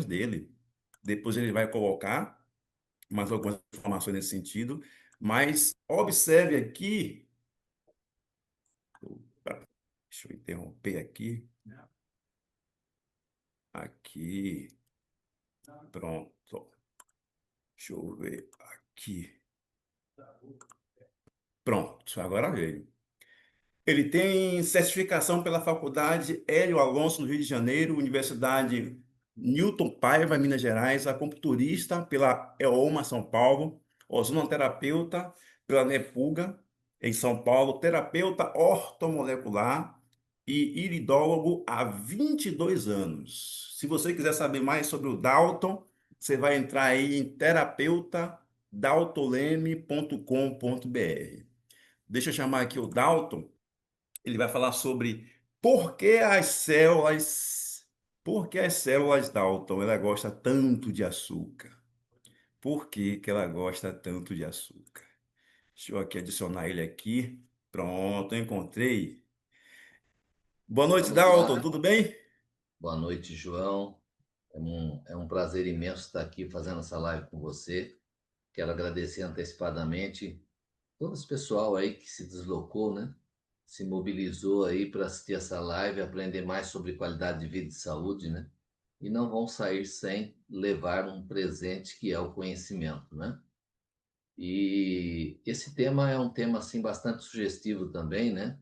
dele. Depois ele vai colocar mais algumas informações nesse sentido, mas observe aqui, opa, deixa eu interromper aqui, aqui, pronto, deixa eu ver aqui, pronto, agora veio. Ele tem certificação pela Faculdade Hélio Alonso, no Rio de Janeiro, Universidade Newton Paiva, Minas Gerais, acupunturista pela EOMA, São Paulo, ozonoterapeuta pela Nepuga, em São Paulo, terapeuta ortomolecular e iridólogo há 22 anos. Se você quiser saber mais sobre o Dalton, você vai entrar aí em terapeutadaltoleme.com.br. Deixa eu chamar aqui o Dalton. Ele vai falar sobre por que as células, por que as células Dalton, ela gosta tanto de açúcar. Por que que ela gosta tanto de açúcar? Deixa eu aqui adicionar ele aqui. Pronto, encontrei. Boa noite, Vamos Dalton, lá. tudo bem? Boa noite, João. É um prazer imenso estar aqui fazendo essa live com você. Quero agradecer antecipadamente todo esse pessoal aí que se deslocou, né? Se mobilizou aí para assistir essa live, aprender mais sobre qualidade de vida e saúde, né? E não vão sair sem levar um presente que é o conhecimento, né? E esse tema é um tema assim bastante sugestivo também, né?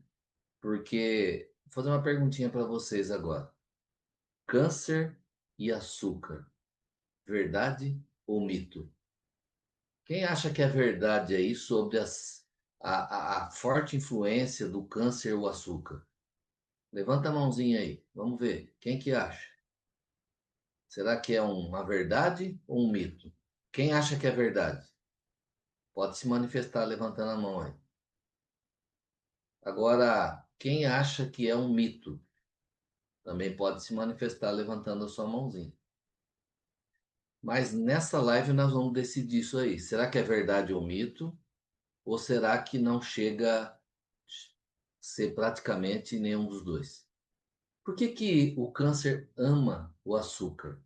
Porque vou fazer uma perguntinha para vocês agora. Câncer e açúcar, verdade ou mito? Quem acha que é verdade aí sobre a forte influência do câncer e o açúcar? Levanta a mãozinha aí, vamos ver. Quem que acha? Será que é uma verdade ou um mito? Quem acha que é verdade? Pode se manifestar levantando a mão aí. Agora, quem acha que é um mito? Também pode se manifestar levantando a sua mãozinha. Mas nessa live nós vamos decidir isso aí. Será que é verdade ou mito? Ou será que não chega a ser praticamente nenhum dos dois? Por que que o câncer ama o açúcar?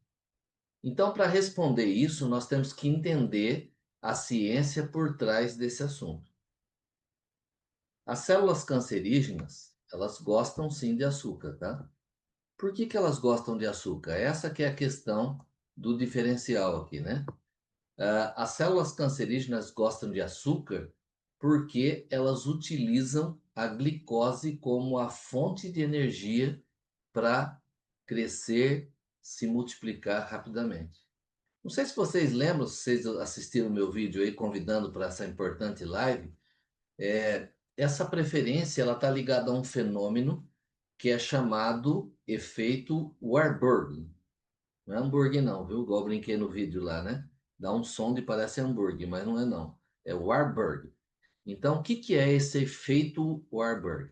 Então, para responder isso, nós temos que entender a ciência por trás desse assunto. As células cancerígenas, elas gostam sim de açúcar, tá? Por que que elas gostam de açúcar? Essa que é a questão do diferencial aqui, né? As células cancerígenas gostam de açúcar porque elas utilizam a glicose como a fonte de energia para crescer, se multiplicar rapidamente. Não sei se vocês lembram, se vocês assistiram o meu vídeo aí convidando para essa importante live, essa preferência ela está ligada a um fenômeno que é chamado efeito Warburg. Não é hambúrguer não, viu? Igual eu brinquei no vídeo lá, né? Dá um som de parece hambúrguer, mas não é não. É Warburg. Então, o que que é esse efeito Warburg?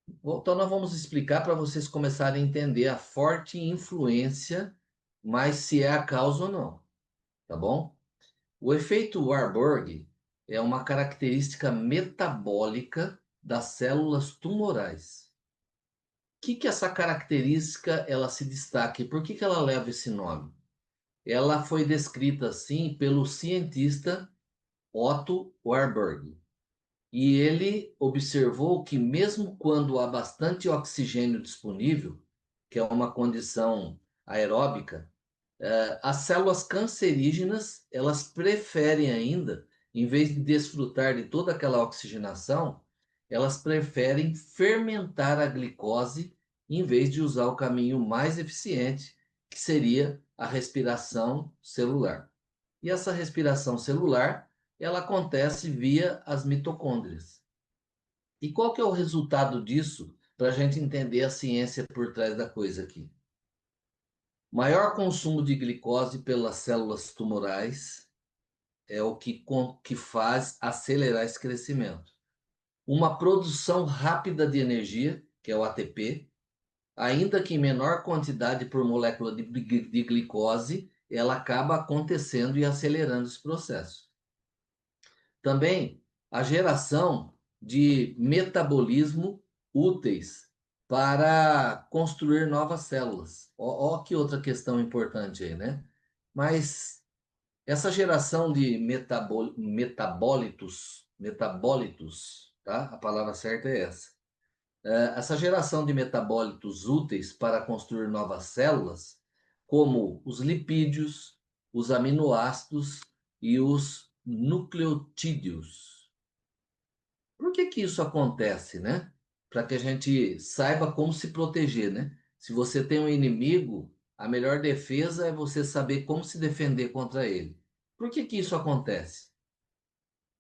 Então, nós vamos explicar para vocês começarem a entender a forte influência, mas se é a causa ou não, tá bom? O efeito Warburg é uma característica metabólica das células tumorais. O que que essa característica ela se destaca e por que que ela leva esse nome? Ela foi descrita assim pelo cientista Otto Warburg. E ele observou que mesmo quando há bastante oxigênio disponível, que é uma condição aeróbica, as células cancerígenas, elas preferem ainda, em vez de desfrutar de toda aquela oxigenação, elas preferem fermentar a glicose em vez de usar o caminho mais eficiente, que seria a respiração celular. E essa respiração celular, ela acontece via as mitocôndrias. E qual que é o resultado disso para a gente entender a ciência por trás da coisa aqui? Maior consumo de glicose pelas células tumorais é o que faz acelerar esse crescimento. Uma produção rápida de energia, que é o ATP, ainda que em menor quantidade por molécula de glicose, ela acaba acontecendo e acelerando esse processo. Também a geração de metabolismo úteis para construir novas células. Ó, que outra questão importante aí, né? Mas essa geração de metabólitos, tá? A palavra certa é essa. Essa geração de metabólitos úteis para construir novas células, como os lipídios, os aminoácidos e os nucleotídeos. Por que que isso acontece, né? Para que a gente saiba como se proteger, né? Se você tem um inimigo, a melhor defesa é você saber como se defender contra ele. Por que que isso acontece?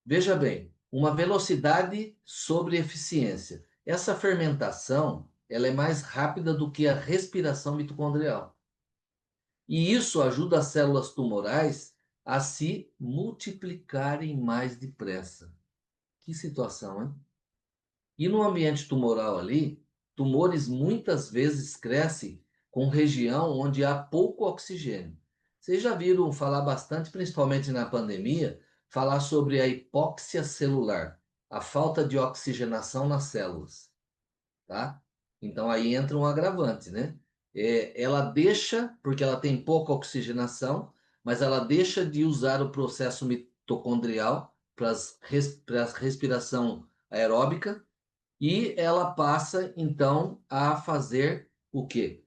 Veja bem, uma velocidade sobre eficiência. Essa fermentação, ela é mais rápida do que a respiração mitocondrial. E isso ajuda as células tumorais a se multiplicarem mais depressa. Que situação, hein? E no ambiente tumoral ali, tumores muitas vezes crescem com região onde há pouco oxigênio. Vocês já viram falar bastante, principalmente na pandemia, falar sobre a hipóxia celular, a falta de oxigenação nas células, tá? Então aí entra um agravante, né? Ela deixa, porque ela tem pouca oxigenação, mas ela deixa de usar o processo mitocondrial para a respiração aeróbica e ela passa, então, a fazer o quê?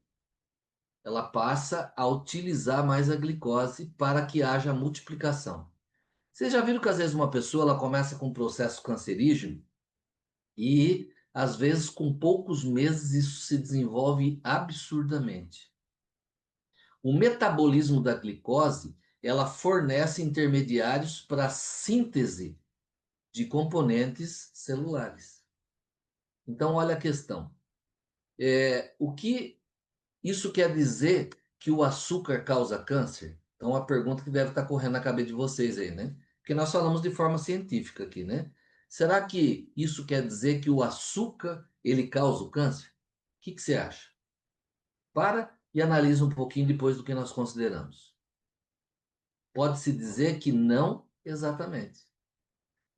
Ela passa a utilizar mais a glicose para que haja multiplicação. Vocês já viram que às vezes uma pessoa ela começa com um processo cancerígeno e às vezes com poucos meses isso se desenvolve absurdamente. O metabolismo da glicose, ela fornece intermediários para a síntese de componentes celulares. Então, olha a questão. O que isso quer dizer que o açúcar causa câncer? Então, uma pergunta que deve estar correndo na cabeça de vocês aí, né? Porque nós falamos de forma científica aqui, né? Será que isso quer dizer que o açúcar ele causa o câncer? O que você acha? Para e analisa um pouquinho depois do que nós consideramos. Pode-se dizer que não exatamente.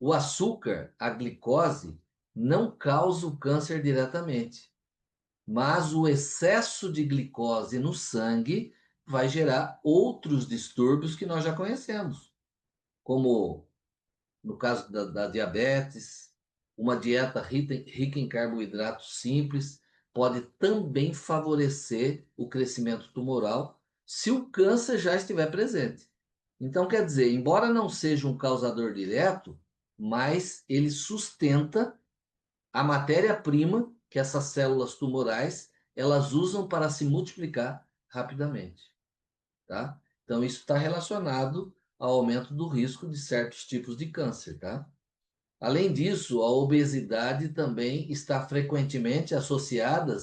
O açúcar, a glicose, não causa o câncer diretamente. Mas o excesso de glicose no sangue vai gerar outros distúrbios que nós já conhecemos, como no caso da diabetes, uma dieta rica em carboidratos simples pode também favorecer o crescimento tumoral se o câncer já estiver presente. Então, quer dizer, embora não seja um causador direto, mas ele sustenta a matéria-prima que essas células tumorais elas usam para se multiplicar rapidamente, tá? Então isso está relacionado ao aumento do risco de certos tipos de câncer, tá? Além disso, a obesidade também está frequentemente associada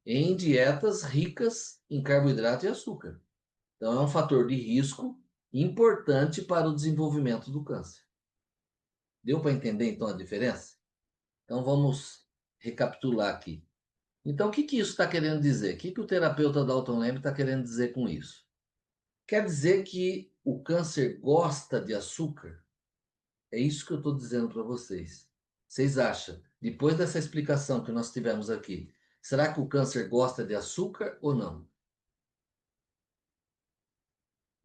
em dietas ricas em carboidrato e açúcar. Então é um fator de risco importante para o desenvolvimento do câncer. Deu para entender então a diferença? Então vamos recapitular aqui. Então, o que que isso está querendo dizer? O que que o terapeuta Dalton Lembre está querendo dizer com isso? Quer dizer que o câncer gosta de açúcar? É isso que eu estou dizendo para vocês. Vocês acham, depois dessa explicação que nós tivemos aqui, será que o câncer gosta de açúcar ou não?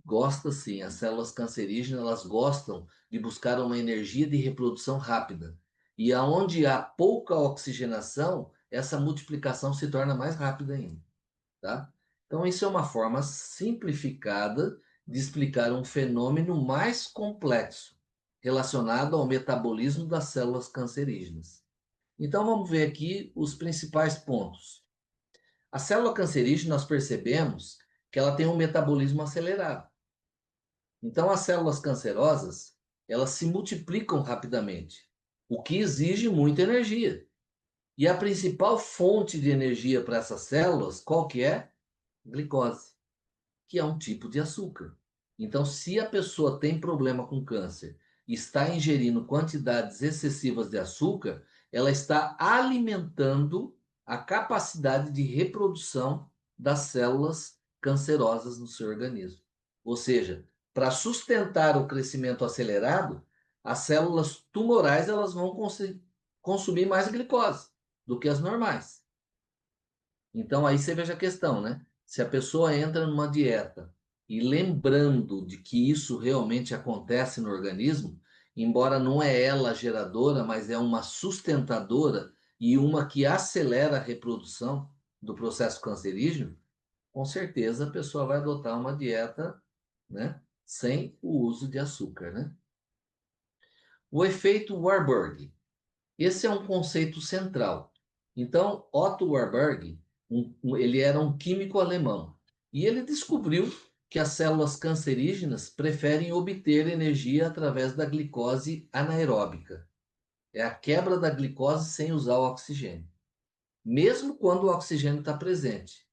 Gosta sim. As células cancerígenas elas gostam de buscar uma energia de reprodução rápida. E aonde há pouca oxigenação, essa multiplicação se torna mais rápida ainda. Tá? Então, isso é uma forma simplificada de explicar um fenômeno mais complexo relacionado ao metabolismo das células cancerígenas. Então, vamos ver aqui os principais pontos. A célula cancerígena, nós percebemos que ela tem um metabolismo acelerado. Então, as células cancerosas, elas se multiplicam rapidamente, o que exige muita energia. E a principal fonte de energia para essas células, qual que é? Glicose, que é um tipo de açúcar. Então, se a pessoa tem problema com câncer e está ingerindo quantidades excessivas de açúcar, ela está alimentando a capacidade de reprodução das células cancerosas no seu organismo. Ou seja, para sustentar o crescimento acelerado, as células tumorais elas vão consumir mais glicose do que as normais. Então aí você veja a questão, né? Se a pessoa entra numa dieta e lembrando de que isso realmente acontece no organismo, embora não é ela a geradora, mas é uma sustentadora e uma que acelera a reprodução do processo cancerígeno, com certeza a pessoa vai adotar uma dieta, né, sem o uso de açúcar, né? O efeito Warburg. Esse é um conceito central. Então, Otto Warburg, ele era um químico alemão e ele descobriu que as células cancerígenas preferem obter energia através da glicose anaeróbica. É a quebra da glicose sem usar o oxigênio, mesmo quando o oxigênio está presente.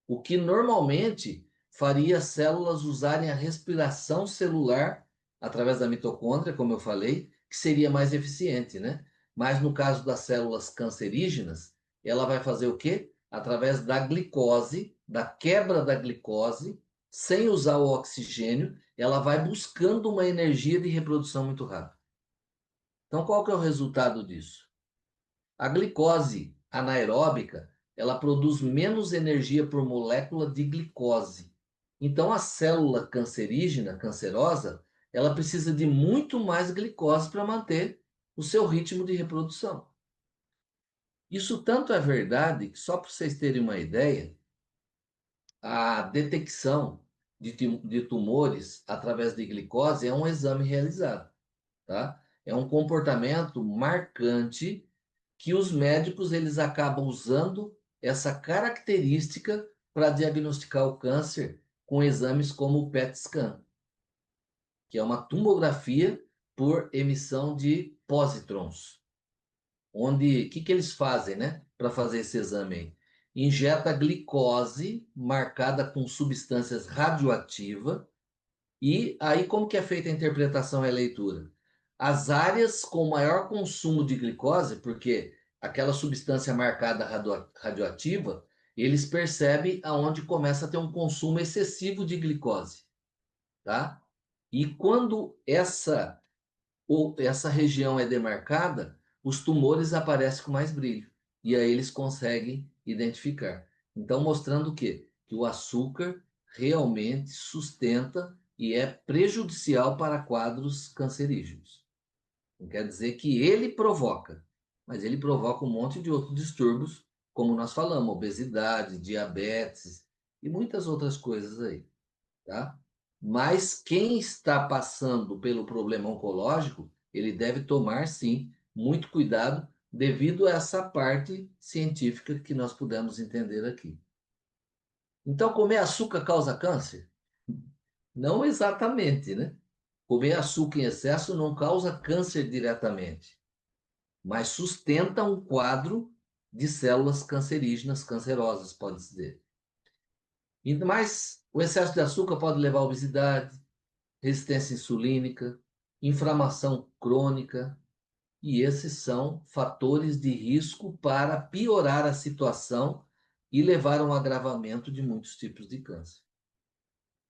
O que normalmente faria as células usarem a respiração celular através da mitocôndria, como eu falei, que seria mais eficiente, né? Mas no caso das células cancerígenas, ela vai fazer o quê? Através da glicose, da quebra da glicose, sem usar o oxigênio, ela vai buscando uma energia de reprodução muito rápida. Então, qual que é o resultado disso? A glicose anaeróbica, ela produz menos energia por molécula de glicose. Então, a célula cancerígena, cancerosa, ela precisa de muito mais glicose para manter o seu ritmo de reprodução. Isso tanto é verdade que, só para vocês terem uma ideia, a detecção de tumores através de glicose é um exame realizado, tá? É um comportamento marcante que os médicos eles acabam usando essa característica para diagnosticar o câncer com exames como o PET scan, que é uma tomografia por emissão de pósitrons, onde o que, que eles fazem, né, para fazer esse exame aí? Injeta glicose marcada com substâncias radioativas e aí como que é feita a interpretação e a leitura? As áreas com maior consumo de glicose, porque aquela substância marcada radioativa, eles percebem aonde começa a ter um consumo excessivo de glicose, tá? E quando essa região é demarcada, os tumores aparecem com mais brilho. E aí eles conseguem identificar. Então, mostrando o quê? Que o açúcar realmente sustenta e é prejudicial para quadros cancerígenos. Não quer dizer que ele provoca, mas ele provoca um monte de outros distúrbios, como nós falamos, obesidade, diabetes e muitas outras coisas aí, tá? Mas quem está passando pelo problema oncológico, ele deve tomar, sim, muito cuidado devido a essa parte científica que nós pudemos entender aqui. Então, comer açúcar causa câncer? Não exatamente, né? Comer açúcar em excesso não causa câncer diretamente, mas sustenta um quadro de células cancerígenas, cancerosas, pode-se dizer. Mas o excesso de açúcar pode levar a obesidade, resistência insulínica, inflamação crônica, e esses são fatores de risco para piorar a situação e levar a um agravamento de muitos tipos de câncer.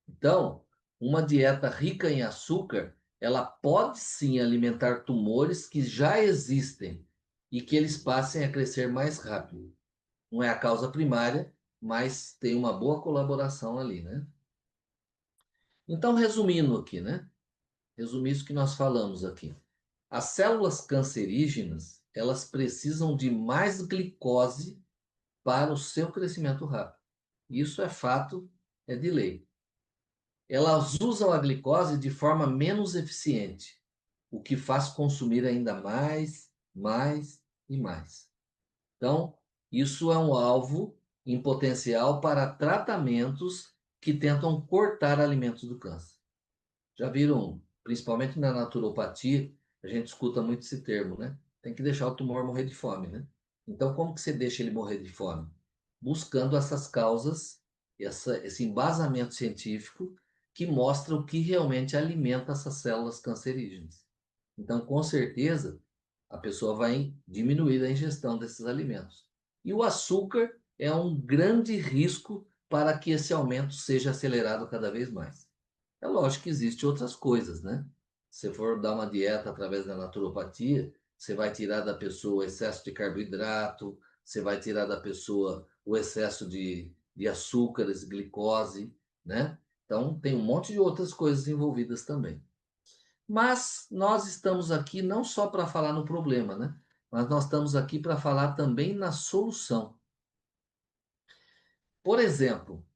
Então, uma dieta rica em açúcar, ela pode sim alimentar tumores que já existem e que eles passem a crescer mais rápido. Não é a causa primária, mas tem uma boa colaboração ali, né? Então, resumindo aqui, né? Resumir isso que nós falamos aqui. As células cancerígenas, elas precisam de mais glicose para o seu crescimento rápido. Isso é fato, é de lei. Elas usam a glicose de forma menos eficiente, o que faz consumir ainda mais, mais e mais. Então, isso é um alvo em potencial para tratamentos que tentam cortar alimentos do câncer. Já viram, principalmente na naturopatia, a gente escuta muito esse termo, né? Tem que deixar o tumor morrer de fome, né? Então, como que você deixa ele morrer de fome? Buscando essas causas, esse embasamento científico que mostra o que realmente alimenta essas células cancerígenas. Então, com certeza, a pessoa vai diminuir a ingestão desses alimentos. E o açúcar é um grande risco para que esse aumento seja acelerado cada vez mais. É lógico que existem outras coisas, né? Se for dar uma dieta através da naturopatia, você vai tirar da pessoa excesso de carboidrato, você vai tirar da pessoa o excesso de açúcares, glicose, né? Então, tem um monte de outras coisas envolvidas também. Mas nós estamos aqui não só para falar no problema, né? Mas nós estamos aqui para falar também na solução. Por exemplo,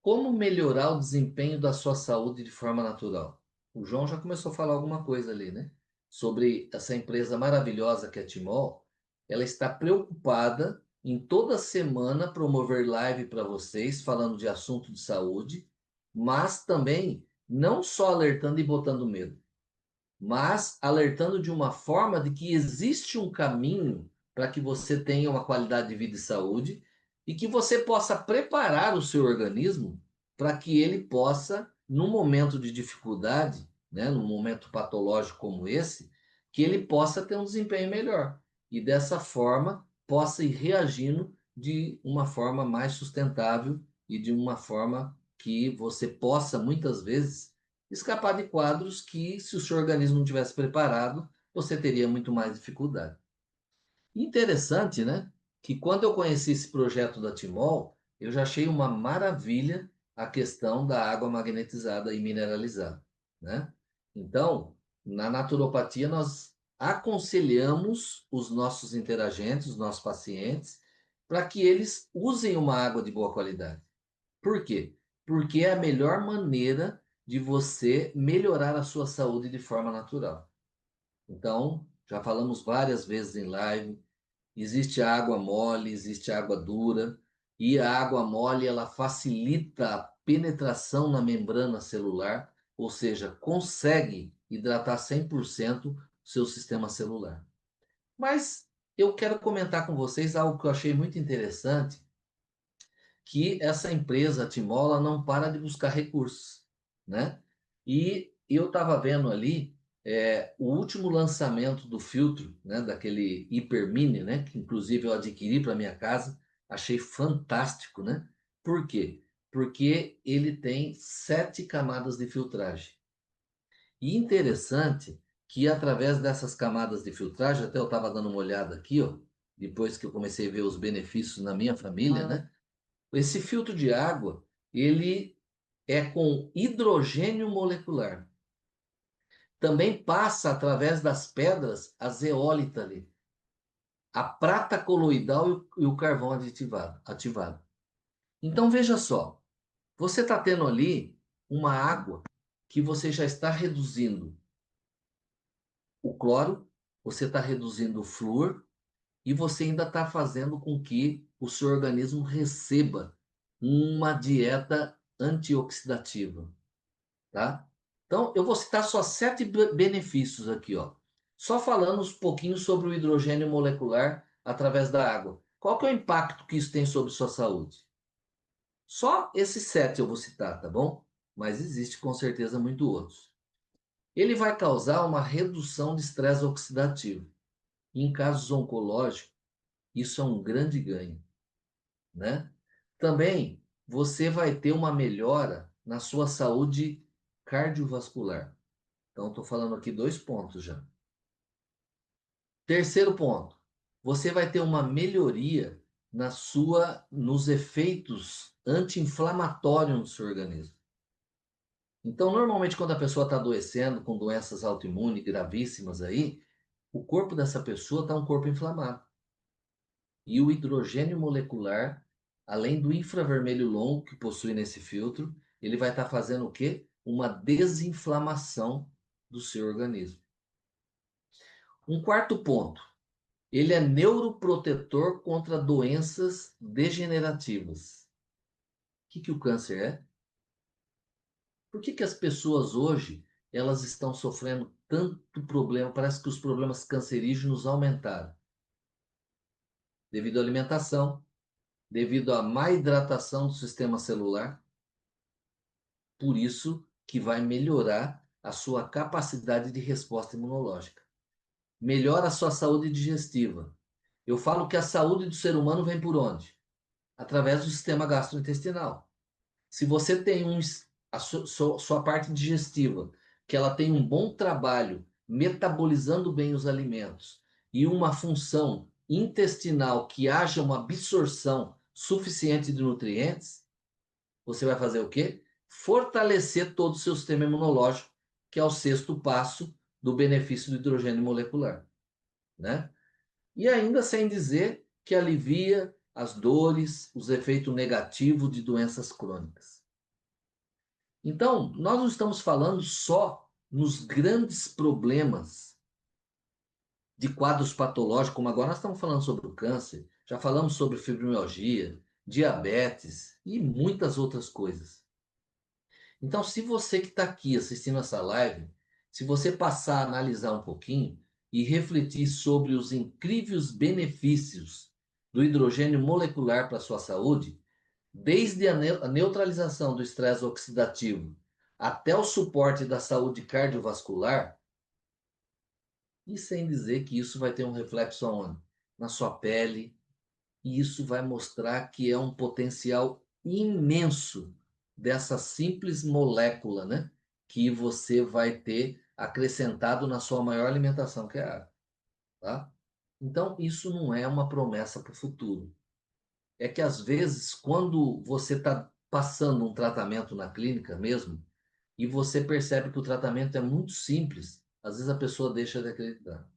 como melhorar o desempenho da sua saúde de forma natural? O João já começou a falar alguma coisa ali, né? Sobre essa empresa maravilhosa que é a Timol. Ela está preocupada em toda semana promover live para vocês, falando de assunto de saúde, mas também não só alertando e botando medo, mas alertando de uma forma de que existe um caminho para que você tenha uma qualidade de vida e saúde e que você possa preparar o seu organismo para que ele possa, num momento de dificuldade, né, num momento patológico como esse, que ele possa ter um desempenho melhor e dessa forma possa ir reagindo de uma forma mais sustentável e de uma forma que você possa muitas vezes escapar de quadros que, se o seu organismo não tivesse preparado, você teria muito mais dificuldade. Interessante, né? Que quando eu conheci esse projeto da Timol, eu já achei uma maravilha a questão da água magnetizada e mineralizada, né? Então, na naturopatia, nós aconselhamos os nossos interagentes, os nossos pacientes, para que eles usem uma água de boa qualidade. Por quê? Porque é a melhor maneira de você melhorar a sua saúde de forma natural. Então, já falamos várias vezes em live, existe a água mole, existe a água dura, e a água mole ela facilita a penetração na membrana celular, ou seja, consegue hidratar 100% o seu sistema celular. Mas eu quero comentar com vocês algo que eu achei muito interessante, que essa empresa, a Timola, não para de buscar recursos, né? E eu estava vendo ali o último lançamento do filtro, né, daquele Hyper Mini, né, que inclusive eu adquiri para minha casa, achei fantástico, né? Por quê? Porque ele tem 7 camadas de filtragem. E interessante que através dessas camadas de filtragem, até eu estava dando uma olhada aqui, ó, depois que eu comecei a ver os benefícios na minha família, né? Esse filtro de água, ele é com hidrogênio molecular. Também passa através das pedras a zeólita ali, a prata coloidal e o carvão ativado. Então veja só, você está tendo ali uma água que você já está reduzindo o cloro, você está reduzindo o flúor e você ainda está fazendo com que o seu organismo receba uma dieta antioxidativa. Tá? Então, eu vou citar só 7 benefícios aqui, ó. Só falando um pouquinho sobre o hidrogênio molecular através da água. Qual que é o impacto que isso tem sobre sua saúde? Só esses 7 eu vou citar, tá bom? Mas existe com certeza muito outros. Ele vai causar uma redução de estresse oxidativo. Em casos oncológicos, isso é um grande ganho, né? Também você vai ter uma melhora na sua saúde cardiovascular. Então, estou falando aqui 2 pontos já. Terceiro ponto, você vai ter uma melhoria nos efeitos anti-inflamatórios no seu organismo. Então, normalmente, quando a pessoa está adoecendo com doenças autoimunes gravíssimas aí, o corpo dessa pessoa está um corpo inflamado. E o hidrogênio molecular, além do infravermelho longo que possui nesse filtro, ele vai estar fazendo o quê? Uma desinflamação do seu organismo. Um quarto ponto, ele é neuroprotetor contra doenças degenerativas. O que o câncer é? Por que as pessoas hoje elas estão sofrendo tanto problema? Parece que os problemas cancerígenos aumentaram. Devido à alimentação, devido à má hidratação do sistema celular. Por isso que vai melhorar a sua capacidade de resposta imunológica. Melhora a sua saúde digestiva. Eu falo que a saúde do ser humano vem por onde? Através do sistema gastrointestinal. Se você tem a sua parte digestiva, que ela tem um bom trabalho metabolizando bem os alimentos e uma função intestinal que haja uma absorção suficiente de nutrientes, você vai fazer o quê? Fortalecer todo o seu sistema imunológico, que é o sexto passo do benefício do hidrogênio molecular, né? E ainda sem dizer que alivia as dores, os efeitos negativos de doenças crônicas. Então, nós não estamos falando só nos grandes problemas de quadros patológicos, como agora nós estamos falando sobre o câncer, já falamos sobre fibromialgia, diabetes e muitas outras coisas. Então, se você que está aqui assistindo essa live, se você passar a analisar um pouquinho e refletir sobre os incríveis benefícios do hidrogênio molecular para a sua saúde, desde a neutralização do estresse oxidativo até o suporte da saúde cardiovascular, e sem dizer que isso vai ter um reflexo aonde? Na sua pele, e isso vai mostrar que é um potencial imenso dessa simples molécula, né? Que você vai ter acrescentado na sua maior alimentação, que é a água, tá? Então, isso não é uma promessa para o futuro. É que, às vezes, quando você está passando um tratamento na clínica mesmo, e você percebe que o tratamento é muito simples, às vezes a pessoa deixa de acreditar.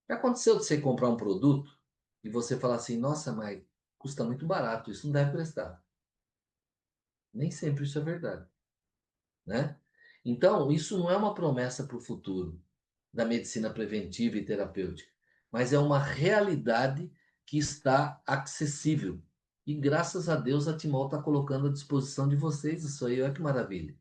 Já aconteceu de você comprar um produto e você falar assim, nossa, mas custa muito barato, isso não deve prestar. Nem sempre isso é verdade, né? Então, isso não é uma promessa para o futuro da medicina preventiva e terapêutica, mas é uma realidade que está acessível. E graças a Deus a Timol está colocando à disposição de vocês isso aí, olha que maravilha.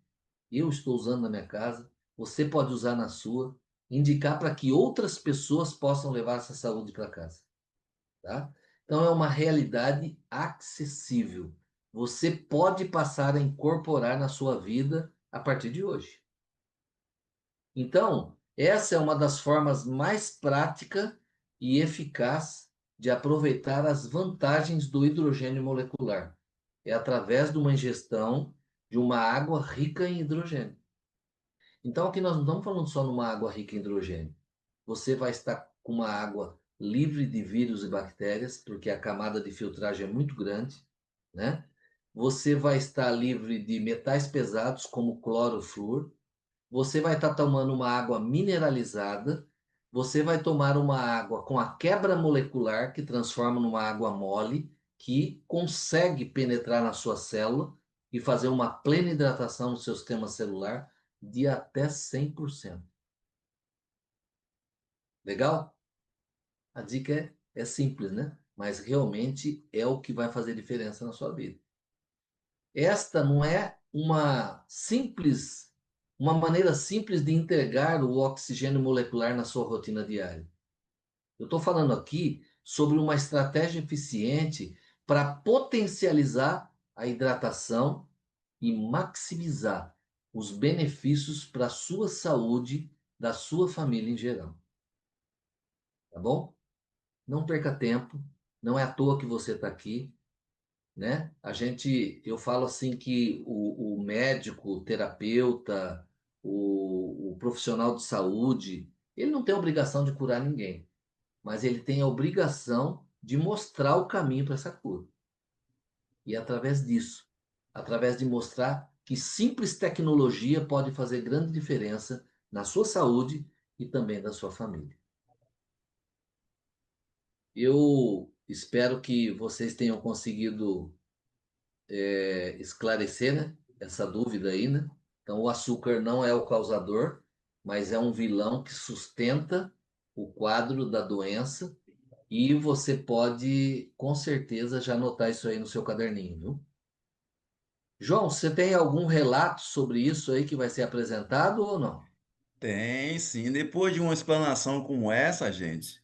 Eu estou usando na minha casa, você pode usar na sua, indicar para que outras pessoas possam levar essa saúde para casa. Tá? Então é uma realidade acessível. Você pode passar a incorporar na sua vida a partir de hoje. Então, essa é uma das formas mais prática e eficaz de aproveitar as vantagens do hidrogênio molecular. É através de uma ingestão de uma água rica em hidrogênio. Então, aqui nós não estamos falando só numa água rica em hidrogênio. Você vai estar com uma água livre de vírus e bactérias, porque a camada de filtragem é muito grande, né? Você vai estar livre de metais pesados como cloro, flúor. Você vai estar tomando uma água mineralizada. Você vai tomar uma água com a quebra molecular, que transforma numa água mole, que consegue penetrar na sua célula e fazer uma plena hidratação no seu sistema celular de até 100%. Legal? A dica é simples, né? Mas realmente é o que vai fazer diferença na sua vida. Esta não é uma maneira simples de integrar o oxigênio molecular na sua rotina diária. Eu estou falando aqui sobre uma estratégia eficiente para potencializar a hidratação e maximizar os benefícios para a sua saúde, da sua família em geral. Tá bom? Não perca tempo, não é à toa que você está aqui, né? Eu falo assim que o médico, o terapeuta, o profissional de saúde, ele não tem a obrigação de curar ninguém, mas ele tem a obrigação de mostrar o caminho para essa cura. E é através disso, através de mostrar que simples tecnologia pode fazer grande diferença na sua saúde e também da sua família. Eu espero que vocês tenham conseguido esclarecer, né, essa dúvida aí, né? Então, o açúcar não é o causador, mas é um vilão que sustenta o quadro da doença e você pode, com certeza, já anotar isso aí no seu caderninho, viu? João, você tem algum relato sobre isso aí que vai ser apresentado ou não? Tem, sim. Depois de uma explanação como essa, gente,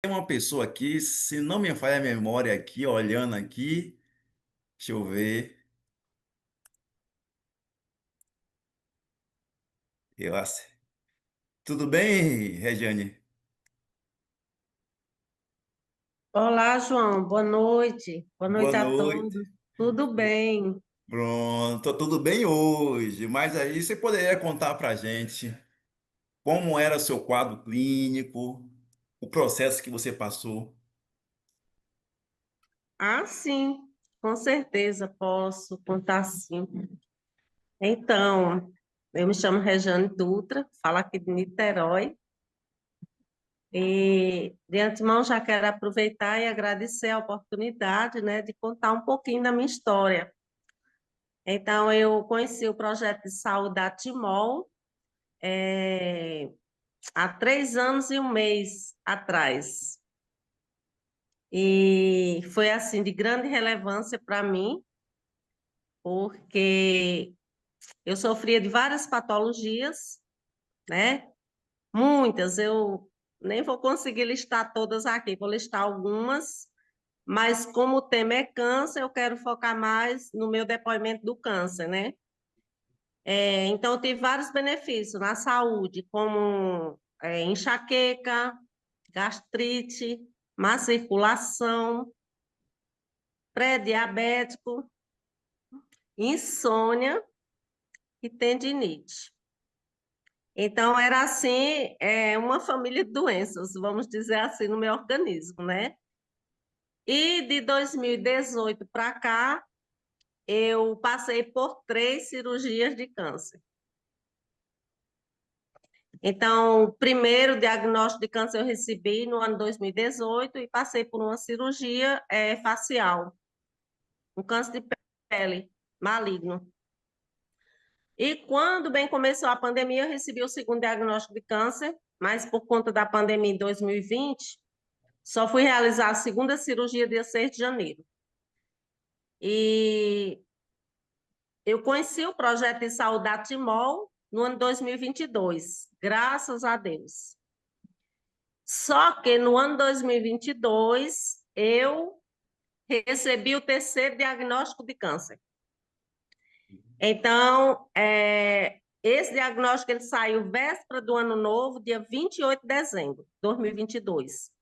tem uma pessoa aqui, se não me falha a memória aqui, olhando aqui, deixa eu ver. Eu, ace- Tudo bem, Regiane? Olá, João. Boa noite. Boa Boa noite a noite. todos. Tudo bem? Pronto, tudo bem hoje, mas aí você poderia contar pra gente. Como era seu quadro clínico, o processo que você passou? Ah, sim, com certeza posso contar sim. Então, eu me chamo Rejane Dutra, falo aqui de Niterói, e de antemão já quero aproveitar e agradecer a oportunidade, né, de contar um pouquinho da minha história. Então, eu conheci o projeto de saúde da Timol há 3 anos e um mês atrás. E foi, assim, de grande relevância para mim, porque eu sofria de várias patologias, né? Muitas, eu nem vou conseguir listar todas aqui, vou listar algumas, mas como o tema é câncer, eu quero focar mais no meu depoimento do câncer, né? Então, eu tive vários benefícios na saúde, como enxaqueca, gastrite, má circulação, pré-diabético, insônia e tendinite. Então, era assim, uma família de doenças, vamos dizer assim, no meu organismo, né? E de 2018 para cá, eu passei por 3 cirurgias de câncer. Então, o primeiro diagnóstico de câncer eu recebi no ano 2018 e passei por uma cirurgia facial, um câncer de pele maligno. E quando bem começou a pandemia, eu recebi o segundo diagnóstico de câncer, mas por conta da pandemia em 2020, só fui realizar a segunda cirurgia dia 6 de janeiro. E eu conheci o projeto de saúde da Timol no ano 2022, graças a Deus. Só que no ano 2022, eu recebi o terceiro diagnóstico de câncer. Então, esse diagnóstico ele saiu véspera do ano novo, dia 28 de dezembro de 2022.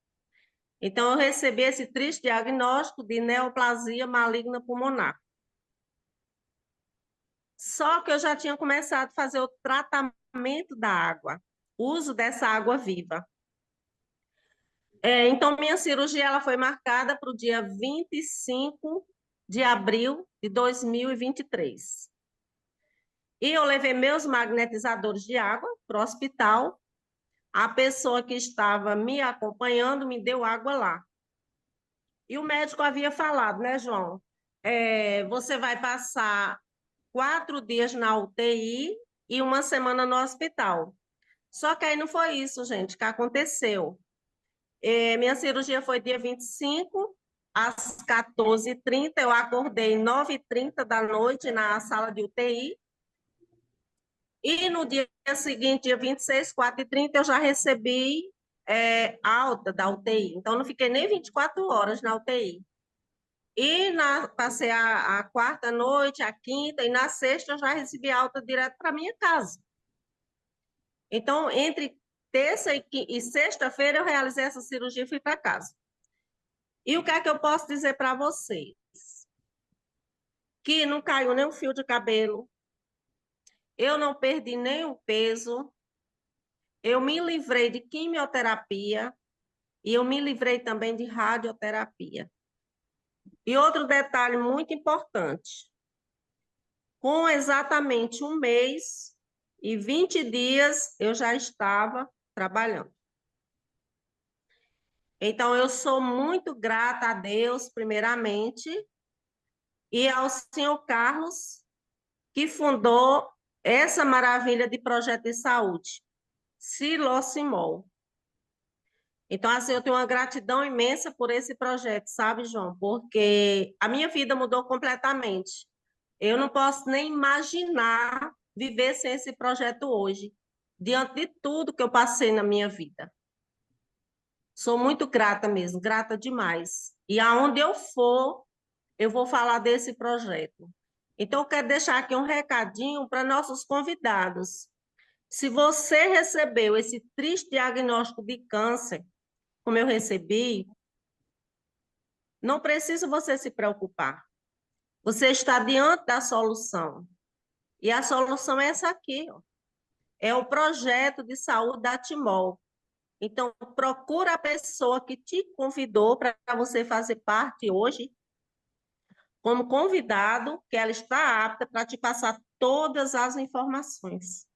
Então, eu recebi esse triste diagnóstico de neoplasia maligna pulmonar. Só que eu já tinha começado a fazer o tratamento da água, uso dessa água viva. Então, minha cirurgia ela foi marcada para o dia 25 de abril de 2023. E eu levei meus magnetizadores de água para o hospital. A pessoa que estava me acompanhando me deu água lá. E o médico havia falado, né, João? Você vai passar 4 dias na UTI e uma semana no hospital. Só que aí não foi isso, gente, que aconteceu. Minha cirurgia foi dia 25, às 14h30. Eu acordei 9h30 da noite na sala de UTI. E no dia seguinte, dia 26, 4h30, eu já recebi alta da UTI. Então, não fiquei nem 24 horas na UTI. E passei a quarta noite, a quinta, e na sexta eu já recebi alta direto para minha casa. Então, entre terça e sexta-feira, eu realizei essa cirurgia e fui para casa. E o que é que eu posso dizer para vocês? Que não caiu nenhum fio de cabelo, eu não perdi nenhum peso, eu me livrei de quimioterapia e eu me livrei também de radioterapia. E outro detalhe muito importante, com exatamente 1 mês e 20 dias eu já estava trabalhando. Então, eu sou muito grata a Deus, primeiramente, e ao senhor Carlos, que fundou essa maravilha de projeto de saúde, Silocimol. Então, assim, eu tenho uma gratidão imensa por esse projeto, sabe, João? Porque a minha vida mudou completamente. Eu não posso nem imaginar viver sem esse projeto hoje, diante de tudo que eu passei na minha vida. Sou muito grata mesmo, grata demais. E aonde eu for, eu vou falar desse projeto. Então, eu quero deixar aqui um recadinho para nossos convidados. Se você recebeu esse triste diagnóstico de câncer, como eu recebi, não precisa você se preocupar. Você está diante da solução. E a solução é essa aqui, ó. É o projeto de saúde da Timol. Então, procura a pessoa que te convidou para você fazer parte hoje, como convidado, que ela está apta para te passar todas as informações.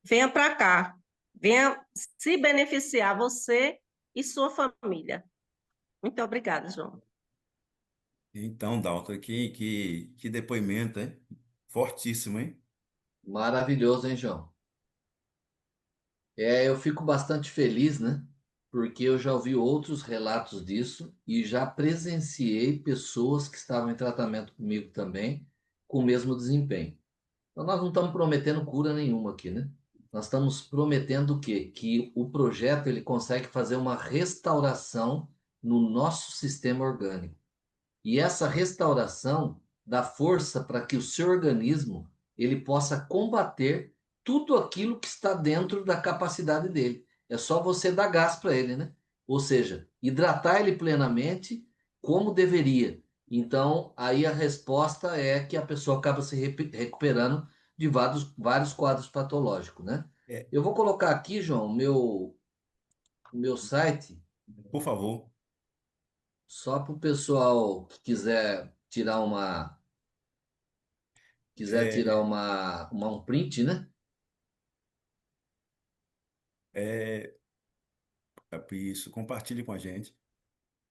Venha para cá, venha se beneficiar você e sua família. Muito obrigada, João. Então, Dalton, que depoimento, hein? Fortíssimo, hein? Maravilhoso, hein, João? Eu fico bastante feliz, né? Porque eu já ouvi outros relatos disso e já presenciei pessoas que estavam em tratamento comigo também com o mesmo desempenho. Então, nós não estamos prometendo cura nenhuma aqui, né? Nós estamos prometendo o quê? Que o projeto ele consegue fazer uma restauração no nosso sistema orgânico. E essa restauração dá força para que o seu organismo ele possa combater tudo aquilo que está dentro da capacidade dele. É só você dar gás para ele, né? Ou seja, hidratar ele plenamente como deveria. Então, aí a resposta é que a pessoa acaba se recuperando de vários quadros patológicos, né? É, Eu vou colocar aqui, João, o meu site, por favor. só para o pessoal que quiser tirar É, um print, né? é, isso, compartilhe com a gente.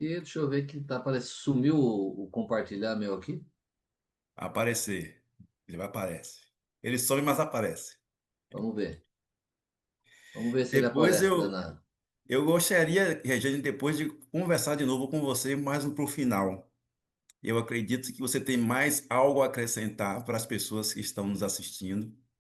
E deixa eu ver que tá aparecendo. Sumiu o compartilhar meu aqui. Aparecer. Ele vai aparece. Ele some, mas aparece. Vamos ver. Vamos ver se ele Depois aparece, eu, danado. eu gostaria, Regiane, depois de conversar de novo com você, mais para o final. Eu acredito que você tem mais algo a acrescentar para as pessoas que estão nos assistindo.